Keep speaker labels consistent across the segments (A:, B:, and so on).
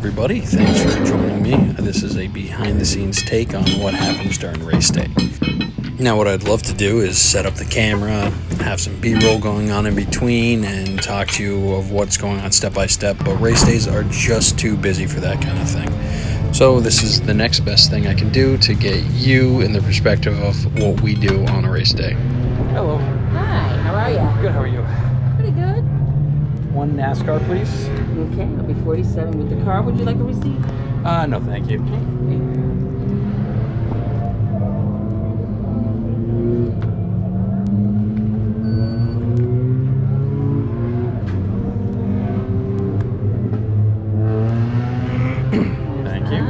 A: everybody. Thanks for joining me. This is a behind-the-scenes take on what happens during race day. Now, what I'd love to do is set up the camera, have some B-roll going on in between, and talk to you of what's going on step by step, but race days are just too busy for that kind of thing. So this is the next best thing I can do to get you in the perspective of what we do on a race day.
B: Hello.
C: Hi, how are you?
B: Good, how are you?
C: Pretty good.
B: One NASCAR, please.
C: Okay, I'll be 47 with the car. Would you like a receipt?
B: No, thank you.
C: Okay.
B: Thank you.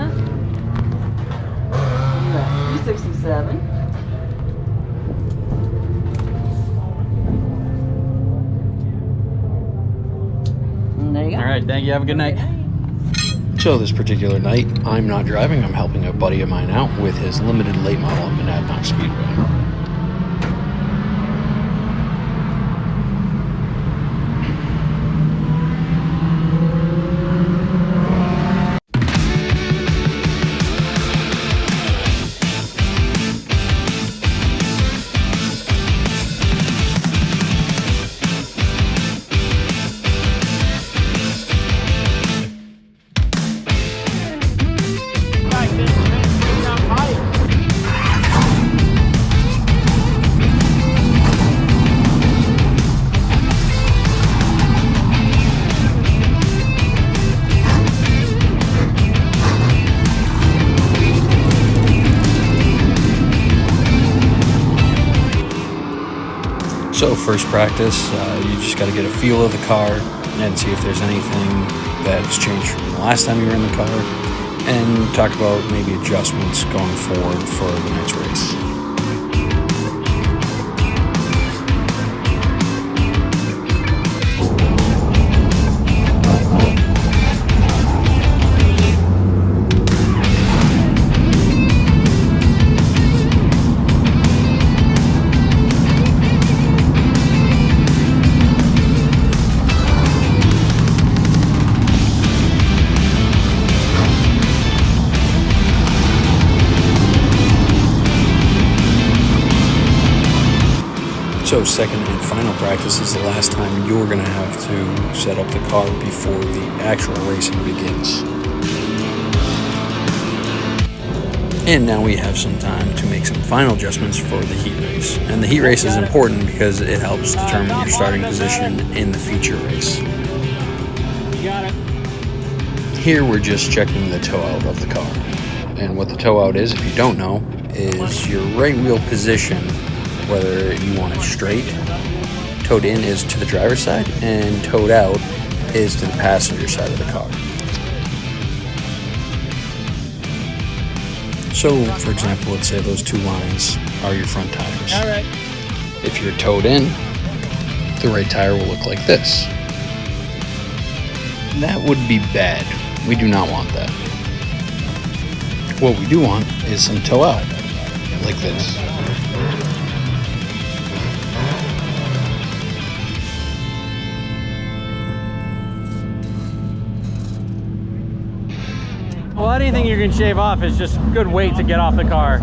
C: US 367. There you go.
B: All right, thank you. Have a good night.
A: So this particular night, I'm not driving. I'm helping a buddy of mine out with his limited late model at Monadnock Speedway. So first practice, you just got to get a feel of the car and see if there's anything that's changed from the last time you were in the car, and talk about maybe adjustments going forward for the night's race. So second and final practice is the last time you're going to have to set up the car before the actual racing begins. And now we have some time to make some final adjustments for the heat race. And the heat race is important because it helps determine your starting position in the feature race. Here we're just checking the toe out of the car. And what the toe out is, if you don't know, is your right wheel position, whether you want it straight. Towed in is to the driver's side, and towed out is to the passenger side of the car. So, for example, let's say those two lines are your front tires.
B: All right.
A: If you're towed in, the right tire will look like this. That would be bad. We do not want that. What we do want is some toe out, like this.
B: Well, anything you can shave off is just good weight to get off the car.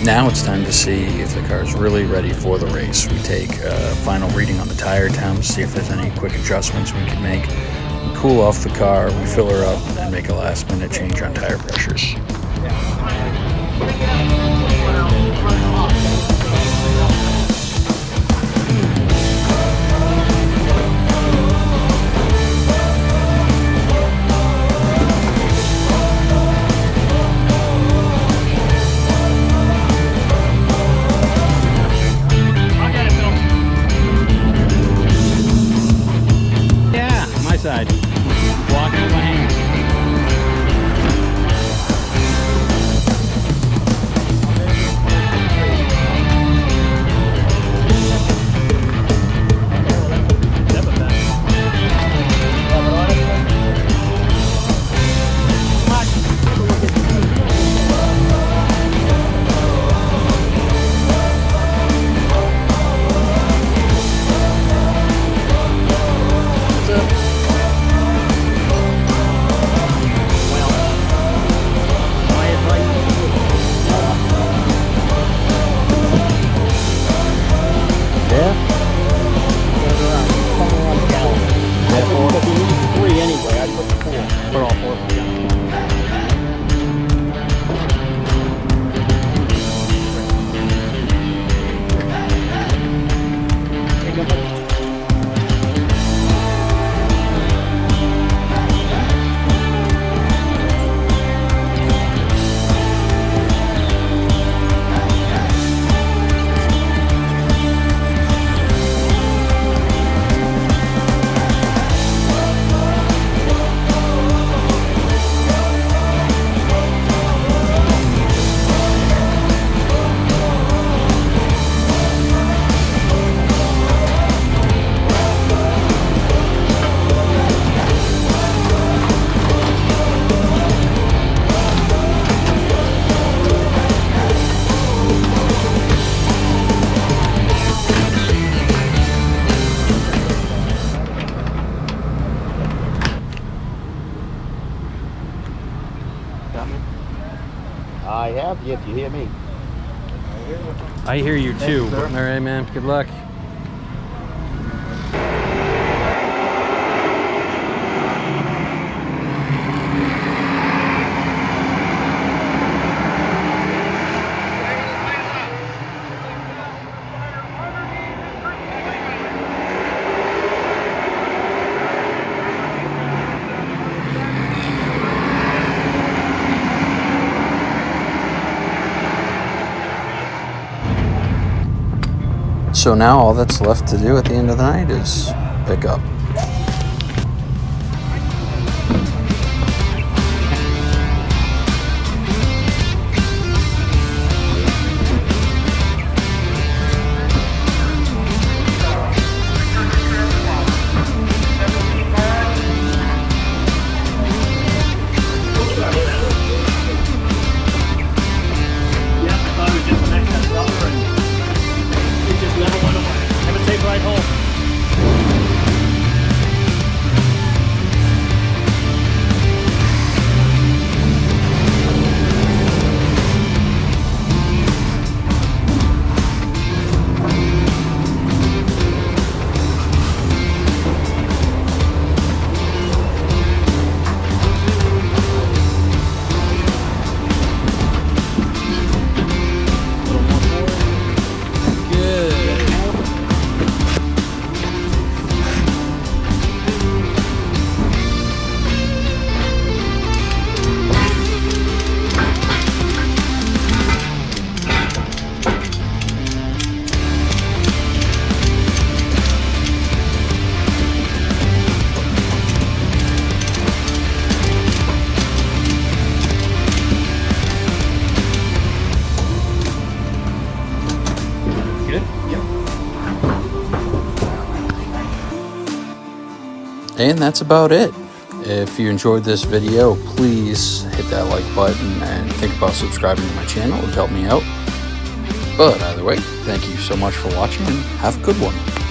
A: Now it's time to see if the car is really ready for the race. We take a final reading on the tire temps, see if there's any quick adjustments we can make. We cool off the car, we fill her up, and make a last minute change on tire pressures.
B: Side. Walking with my hands.
D: I have you, if you hear me.
B: I hear you too. All right, man. Good luck.
A: So now all that's left to do at the end of the night is pick up. And that's about it. If you enjoyed this video, please hit that like button and think about subscribing to my channel. It would help me out. But either way, thank you so much for watching and have a good one.